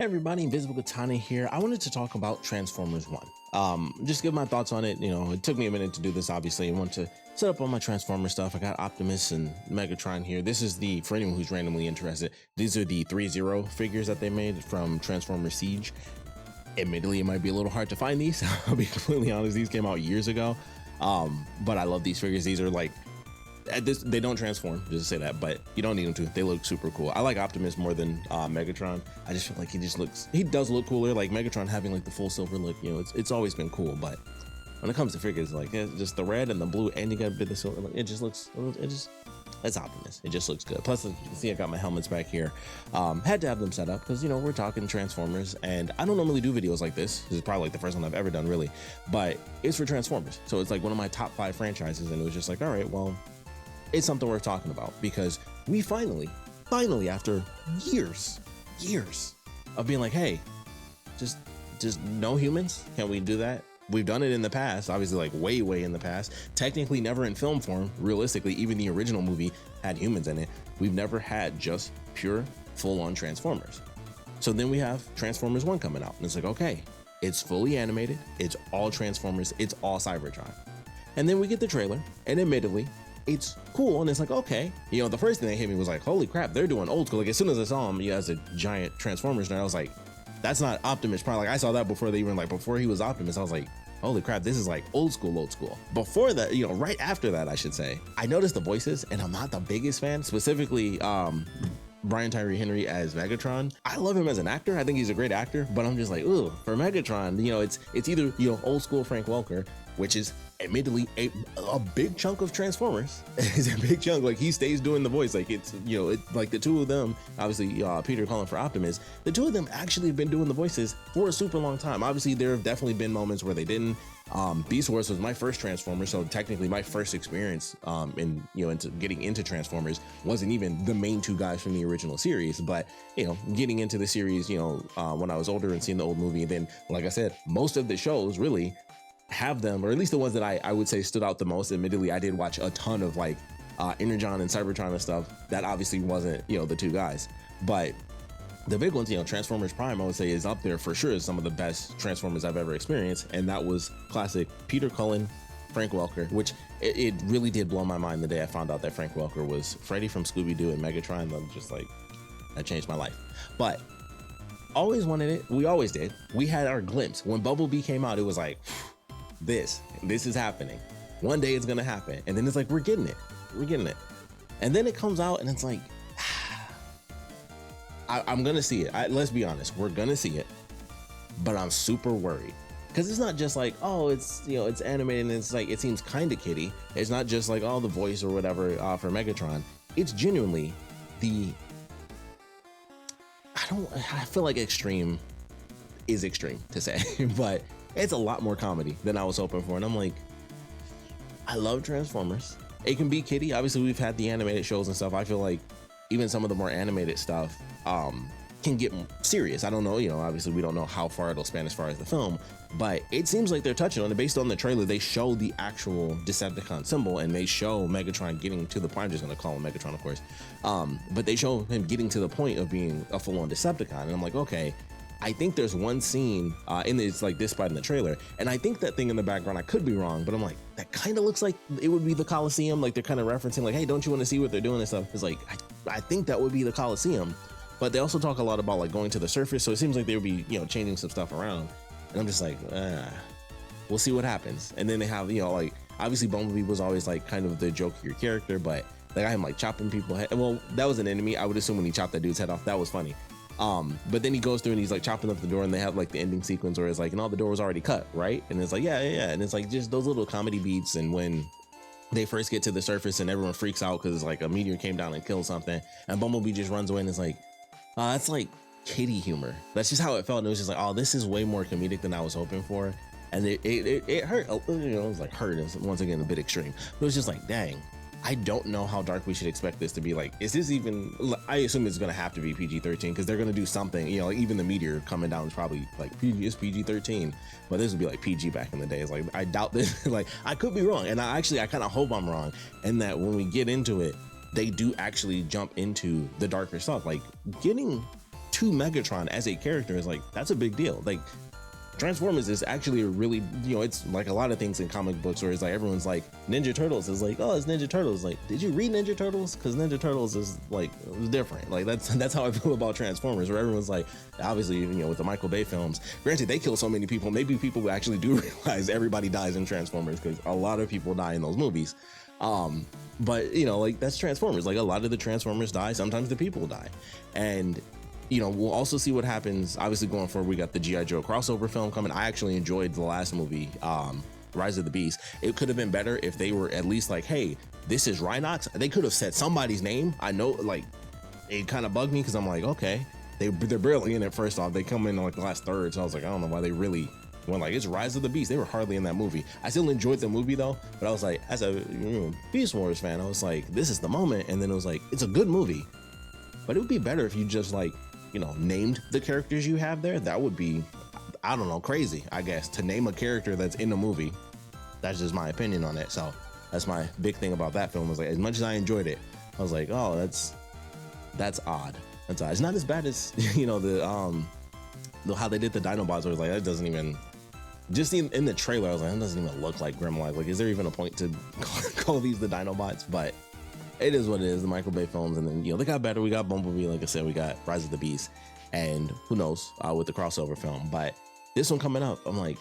Hey everybody, Invisiblekatana here. I wanted to talk about Transformers 1. Just give my thoughts on it. You know, it took me a minute to do this, obviously. I want to set up all my Transformer stuff. I got Optimus and Megatron here. This is for anyone who's randomly interested, these are the 3-0 figures that they made from Transformers Siege. Admittedly, it might be a little hard to find these. I'll be completely honest, these came out years ago. But I love these figures. These are like, they don't transform, just to say that, but you don't need them to. They look super cool. I like Optimus more than Megatron. I just feel like he does look cooler. Like Megatron having like the full silver look, you know, it's always been cool. But when it comes to figures, like just the red and the blue, and you got a bit of silver, it just looks, that's Optimus. It just looks good. Plus, as you can see, I got my helmets back here. Had to have them set up because, you know, we're talking Transformers, and I don't normally do videos like this. This is probably like the first one I've ever done, really, but it's for Transformers. So it's like one of my top 5 franchises, and it was just like, all right, well, it's something worth talking about because we finally, after years of being like, hey, just no humans. Can we do that? We've done it in the past, obviously, like way in the past. Technically never in film form. Realistically, even the original movie had humans in it. We've never had just pure full-on Transformers. So then we have Transformers 1 coming out, and it's like, okay, it's fully animated, it's all Transformers, it's all Cybertron. And then we get the trailer, and admittedly, it's cool, and it's like, okay, you know, the first thing that hit me was like, holy crap, they're doing old school. Like as soon as I saw him, as a giant Transformers nerd, I was like, that's not Optimus Prime. Like I saw that before before he was Optimus. I was like, holy crap, this is like old school. Before that, you know, right after that, I should say, I noticed the voices, and I'm not the biggest fan, specifically Brian Tyree Henry as Megatron. I love him as an actor. I think he's a great actor, but I'm just like, ooh, for Megatron, you know, it's either, you know, old school Frank Welker, which is admittedly a big chunk of Transformers. It's a big chunk. Like he stays doing the voice. Like it's, you know, it's like the two of them, obviously Peter calling for Optimus, the two of them actually have been doing the voices for a super long time. Obviously there have definitely been moments where they didn't. Beast Wars was my first Transformer, so technically my first experience into getting into Transformers wasn't even the main two guys from the original series, but you know, getting into the series, you know, when I was older and seeing the old movie, and then like I said, most of the shows really have them, or at least the ones that I would say stood out the most. Admittedly, I did watch a ton of like Energon and Cybertron and stuff. That obviously wasn't, you know, the two guys, but the big ones, you know, Transformers Prime, I would say is up there for sure as some of the best Transformers I've ever experienced. And that was classic Peter Cullen, Frank Welker, which it really did blow my mind the day I found out that Frank Welker was Freddy from Scooby-Doo and Megatron. I'm just like, that changed my life. But always wanted it. We always did. We had our glimpse. When Bumblebee came out, it was like, this is happening. One day it's gonna happen. And then it's like, we're getting it. And then it comes out and it's like, I'm gonna see it. Let's be honest, we're gonna see it, but I'm super worried because it's not just like, oh, it's, you know, it's animated and it's like, it seems kind of kiddie. It's not just like, oh, the voice or whatever for Megatron. It's genuinely I feel like extreme is extreme to say, but it's a lot more comedy than I was hoping for. And I'm like, I love Transformers. It can be kiddie. Obviously, we've had the animated shows and stuff. I feel like even some of the more animated stuff can get serious. I don't know, you know, obviously we don't know how far it'll span as far as the film, but it seems like they're touching on it. Based on the trailer, they show the actual Decepticon symbol, and they show Megatron getting to the point. I'm just gonna call him Megatron, of course, but they show him getting to the point of being a full-on Decepticon, and I'm like, okay, I think there's one scene it's like this part in the trailer, and I think that thing in the background, I could be wrong, but I'm like, that kind of looks like it would be the Coliseum. Like they're kind of referencing like, hey, don't you want to see what they're doing and stuff? It's like, I think that would be the Coliseum, but they also talk a lot about like going to the surface, so it seems like they would be, you know, changing some stuff around, and I'm just like, we'll see what happens. And then they have, you know, like obviously Bumblebee was always like kind of the jokier character, but they got him like chopping people head. Well, that was an enemy. I would assume when he chopped that dude's head off, that was funny. But then he goes through and he's like chopping up the door, and they have like the ending sequence where it's like, and all the door was already cut, right? And it's like, yeah. And it's like just those little comedy beats. And when they first get to the surface and everyone freaks out because like a meteor came down and killed something, and Bumblebee just runs away, and it's like, that's like kiddie humor. That's just how it felt. And it was just like, oh, this is way more comedic than I was hoping for. And it hurt, you know, it was like hurt is once again a bit extreme. But it was just like, dang, I don't know how dark we should expect this to be. Like, is this even, I assume it's gonna have to be PG-13 because they're gonna do something, you know, like even the meteor coming down is probably like it's PG-13, but this would be like PG back in the day. It's like, I doubt this. Like, I could be wrong, and I kind of hope I'm wrong, and that when we get into it, they do actually jump into the darker stuff. Like getting to Megatron as a character is like, that's a big deal. Like, Transformers is actually a really, it's like a lot of things in comic books where it's like everyone's like Ninja Turtles is like, oh, it's Ninja Turtles. Like, did you read Ninja Turtles? Because Ninja Turtles is like different. Like that's how I feel about Transformers, where everyone's like, obviously, with the Michael Bay films, granted they kill so many people. Maybe people actually do realize everybody dies in Transformers because a lot of people die in those movies. But like that's Transformers. Like a lot of the Transformers die. Sometimes the people die, and we'll also see what happens. Obviously, going forward, we got the G.I. Joe crossover film coming. I actually enjoyed the last movie, Rise of the Beast. It could have been better if they were at least like, hey, this is Rhinox. They could have said somebody's name. I know, like, it kind of bugged me because I'm like, okay, they're barely in it. First off, they come in like the last third, so I was like, I don't know why they really went like, it's Rise of the Beast. They were hardly in that movie. I still enjoyed the movie though, but I was like, as a Beast Wars fan, I was like, this is the moment. And then it was like, it's a good movie, but it would be better if you just like, named the characters you have there. That would be, I don't know, crazy, I guess, to name a character that's in the movie. That's just my opinion on it. So that's my big thing about that film, was like, as much as I enjoyed it, I was like, oh, that's odd. That's odd. It's not as bad as, how they did the Dinobots. I was like, that doesn't even, just in the trailer, I was like, that doesn't even look like Grimlock. Like, is there even a point to call these the Dinobots? But it is what it is, the Michael Bay films. And then, they got better. We got Bumblebee, like I said, we got Rise of the Beast, and who knows with the crossover film. But this one coming up, I'm like,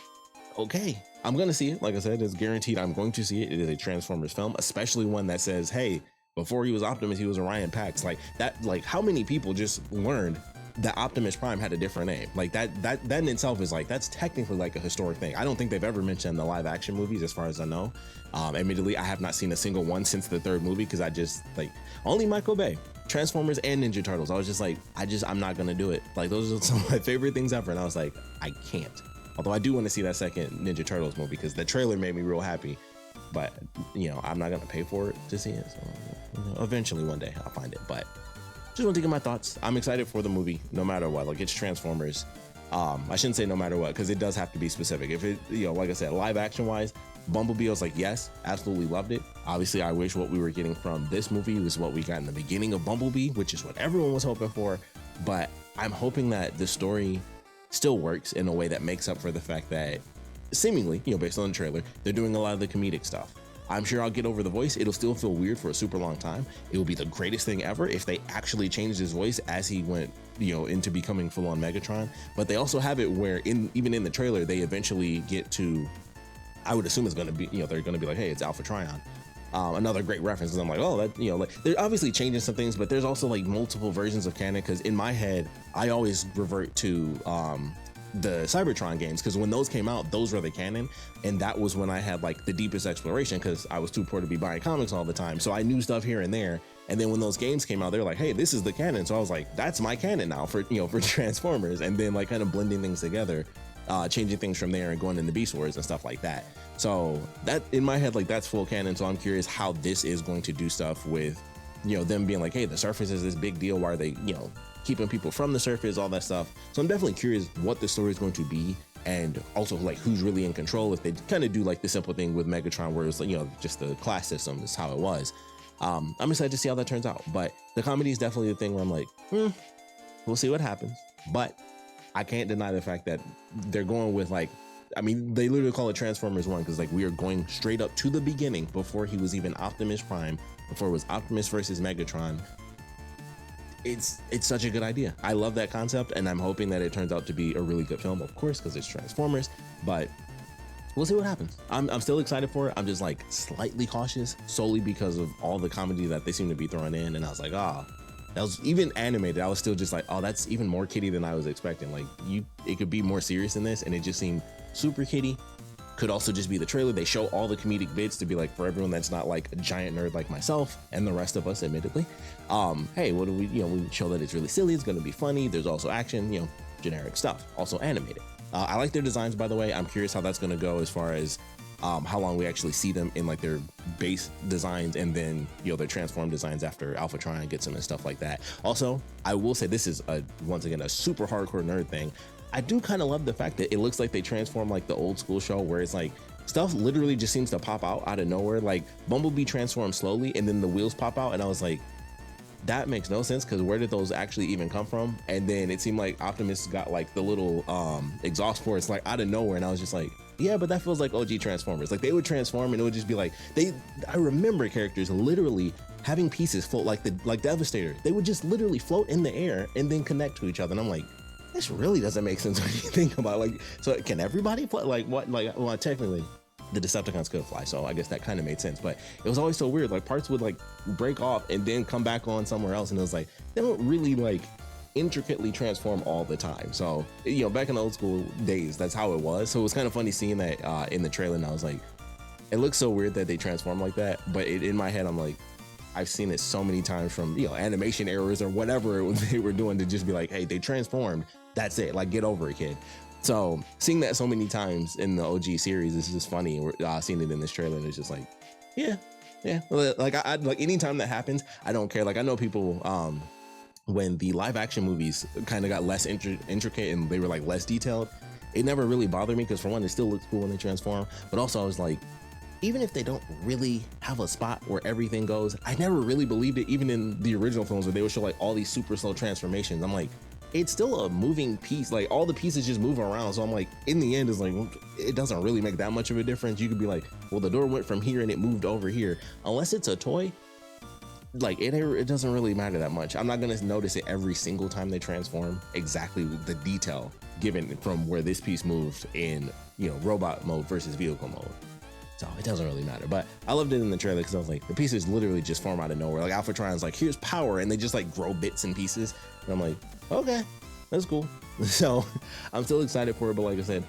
okay, I'm going to see it. Like I said, it's guaranteed I'm going to see it. It is a Transformers film, especially one that says, hey, before he was Optimus, he was Orion Pax. Like that, like how many people just learned that Optimus Prime had a different name? Like that in itself is like, that's technically like a historic thing. I don't think they've ever mentioned the live action movies as far as I know. Admittedly, I have not seen a single one since the third movie, because I just like only Michael Bay, Transformers and Ninja Turtles. I was just like, I'm not gonna do it. Like those are some of my favorite things ever. And I was like, I can't. Although I do want to see that second Ninja Turtles movie, because the trailer made me real happy. But I'm not gonna pay for it to see it. So eventually one day I'll find it. But just want to get my thoughts. I'm excited for the movie, no matter what. Like, it's Transformers. I shouldn't say no matter what, because it does have to be specific. If it, like I said, live action wise, Bumblebee, I was like, yes, absolutely loved it. Obviously, I wish what we were getting from this movie was what we got in the beginning of Bumblebee, which is what everyone was hoping for. But I'm hoping that the story still works in a way that makes up for the fact that seemingly, based on the trailer, they're doing a lot of the comedic stuff. I'm sure I'll get over the voice. It'll still feel weird for a super long time. It will be the greatest thing ever if they actually changed his voice as he went, into becoming full-on Megatron. But they also have it where even in the trailer, they eventually get to, I would assume it's going to be, they're going to be like, hey, it's Alpha Trion. Another great reference. And I'm like, oh, that, like they're obviously changing some things, but there's also like multiple versions of canon. Cause in my head, I always revert to, the Cybertron games, because when those came out, those were the canon, and that was when I had like the deepest exploration, because I was too poor to be buying comics all the time, so I knew stuff here and there. And then when those games came out, they were like, hey, this is the canon. So I was like, that's my canon now for for Transformers. And then like kind of blending things together, changing things from there and going into Beast Wars and stuff like that. So that in my head, like that's full canon. So I'm curious how this is going to do stuff with them being like, hey, the surface is this big deal, why are they keeping people from the surface, all that stuff. So I'm definitely curious what the story is going to be, and also like who's really in control, if they kind of do like the simple thing with Megatron where it's like, just the class system is how it was. I'm excited to see how that turns out, but the comedy is definitely the thing where I'm like, we'll see what happens. But I can't deny the fact that they're going with like, I mean, they literally call it Transformers 1, because like we are going straight up to the beginning before he was even Optimus Prime, before it was Optimus versus Megatron. It's such a good idea. I love that concept, and I'm hoping that it turns out to be a really good film, of course, because it's Transformers, but we'll see what happens. I'm still excited for it. I'm just like slightly cautious, solely because of all the comedy that they seem to be throwing in. And I was like, that was even animated. I was still just like, oh, that's even more kiddie than I was expecting. Like it could be more serious than this, and it just seemed super kiddie. Could also just be the trailer. They show all the comedic bits to be like, for everyone that's not like a giant nerd like myself and the rest of us, admittedly, hey, what do we, we show that it's really silly, it's going to be funny. There's also action, generic stuff, also animated. I like their designs, by the way. I'm curious how that's going to go as far as how long we actually see them in like their base designs, and then their transform designs after Alpha Trion gets them and stuff like that. Also, I will say this is once again a super hardcore nerd thing. I do kind of love the fact that it looks like they transform like the old school show, where it's like stuff literally just seems to pop out of nowhere. Like Bumblebee transforms slowly and then the wheels pop out, and I was like, that makes no sense because where did those actually even come from? And then it seemed like Optimus got like the little exhaust ports like out of nowhere, and I was just like, yeah, but that feels like OG Transformers. Like they would transform and it would just be like I remember characters literally having pieces float like Devastator. They would just literally float in the air and then connect to each other. And I'm like, this really doesn't make sense when you think about it. Like, so can everybody fly? Like what? Like, well, technically the Decepticons could fly, so I guess that kind of made sense. But it was always so weird. Like parts would like break off and then come back on somewhere else, and it was like they don't really like intricately transform all the time. So you know, back in the old school days, that's how it was. So it was kind of funny seeing that in the trailer, and I was like, it looks so weird that they transform like that. But in my head, I'm like, I've seen it so many times from, you know, animation errors or whatever they were doing to just be like, hey, they transformed. That's it. Like, get over it, kid. So seeing that so many times in the OG series is just funny. We're seeing it in this trailer, and it's just like, yeah. Like I like anytime that happens, I don't care. Like I know people when the live action movies kind of got less intricate and they were like less detailed, it never really bothered me because for one, it still looks cool when they transform. But also I was like, even if they don't really have a spot where everything goes, I never really believed it. Even in the original films where they would show like all these super slow transformations, I'm like, it's still a moving piece. Like all the pieces just move around. So I'm like, in the end, it's like, it doesn't really make that much of a difference. You could be like, well, the door went from here and it moved over here. Unless it's a toy, like it doesn't really matter that much. I'm not gonna notice it every single time they transform, exactly the detail given from where this piece moved in, you know, robot mode versus vehicle mode. So it doesn't really matter. But I loved it in the trailer because I was like, the pieces literally just form out of nowhere. Like Alpha Trion's like, here's power, and they just like grow bits and pieces. And I'm like, okay, that's cool. So I'm still excited for it, but like I said,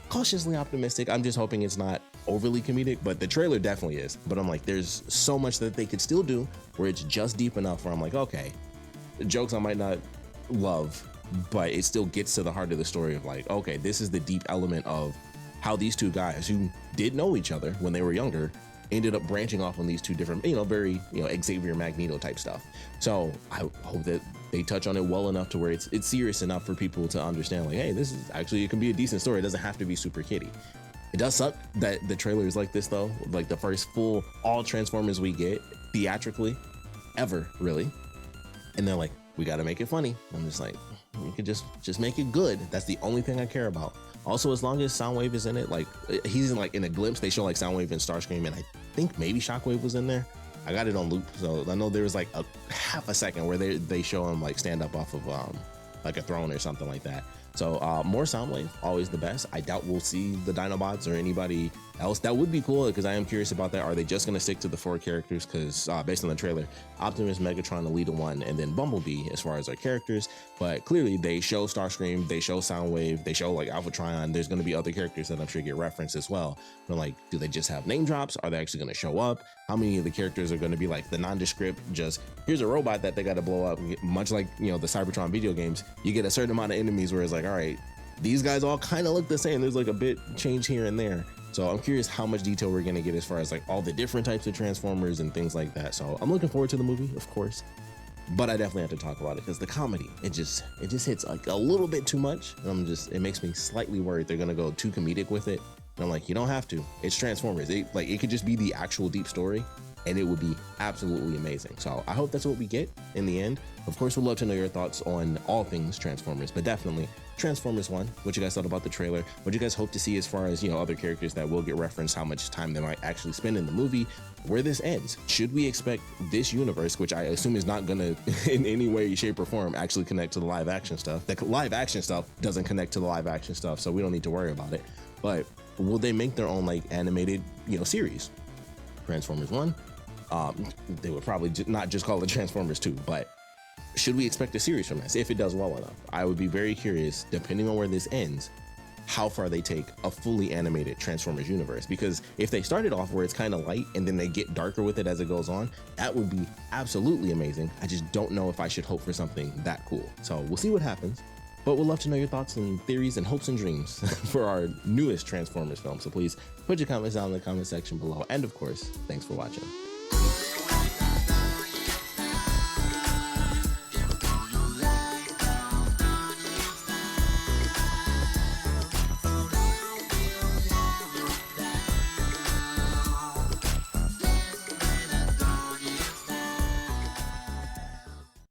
cautiously optimistic. I'm just hoping it's not overly comedic, but the trailer definitely is. But I'm like, there's so much that they could still do where it's just deep enough where I'm like, okay, the jokes I might not love, but it still gets to the heart of the story of like, okay, this is the deep element of how these two guys who did know each other when they were younger ended up branching off on these two different, you know, very, you know, Xavier Magneto type stuff. So I hope that they touch on it well enough to where it's serious enough for people to understand like, hey, this is actually, it can be a decent story. It doesn't have to be super kiddie. It does suck that the trailer is like this though, like the first full all Transformers we get theatrically ever, really. And they're like, we got to make it funny. I'm just like, you can just make it good. That's the only thing I care about. Also, as long as Soundwave is in it, like he's in like in a glimpse, they show like Soundwave and Starscream, and I think maybe Shockwave was in there. I got it on loop, so I know there was like a half a second where they show him like stand up off of like a throne or something like that. So more Soundwave, always the best. I doubt we'll see the Dinobots or anybody else. That would be cool because I am curious about that. Are they just going to stick to the 4 characters? Because based on the trailer, Optimus, Megatron, Elita 1, and then Bumblebee as far as our characters. But clearly they show Starscream, they show Soundwave, they show like Alpha Trion. There's going to be other characters that I'm sure get referenced as well. But like, do they just have name drops? Are they actually going to show up? How many of the characters are going to be like the nondescript, just here's a robot that they got to blow up? Much like, you know, the Cybertron video games, you get a certain amount of enemies where it's like, all right, these guys all kind of look the same. There's like a bit change here and there. So I'm curious how much detail we're going to get as far as like all the different types of Transformers and things like that. So I'm looking forward to the movie, of course, but I definitely have to talk about it because the comedy, it just hits like a little bit too much. It makes me slightly worried they're going to go too comedic with it. And I'm like, you don't have to. It's Transformers. It could just be the actual deep story, and it would be absolutely amazing. So I hope that's what we get in the end. Of course, we'd love to know your thoughts on all things Transformers, but definitely Transformers 1, what you guys thought about the trailer, what you guys hope to see as far as, you know, other characters that will get referenced, how much time they might actually spend in the movie, where this ends. Should we expect this universe, which I assume is not gonna in any way, shape, or form actually connect to the live action stuff? The live action stuff doesn't connect to the live action stuff, so we don't need to worry about it. But will they make their own like animated, you know, series? Transformers 1, they would probably not just call it Transformers 2, but should we expect a series from this if it does well enough? I would be very curious, depending on where this ends, how far they take a fully animated Transformers universe. Because if they started off where it's kind of light and then they get darker with it as it goes on, that would be absolutely amazing. I just don't know if I should hope for something that cool. So we'll see what happens. But we'd love to know your thoughts and theories and hopes and dreams for our newest Transformers film. So please put your comments down in the comment section below. And of course, thanks for watching.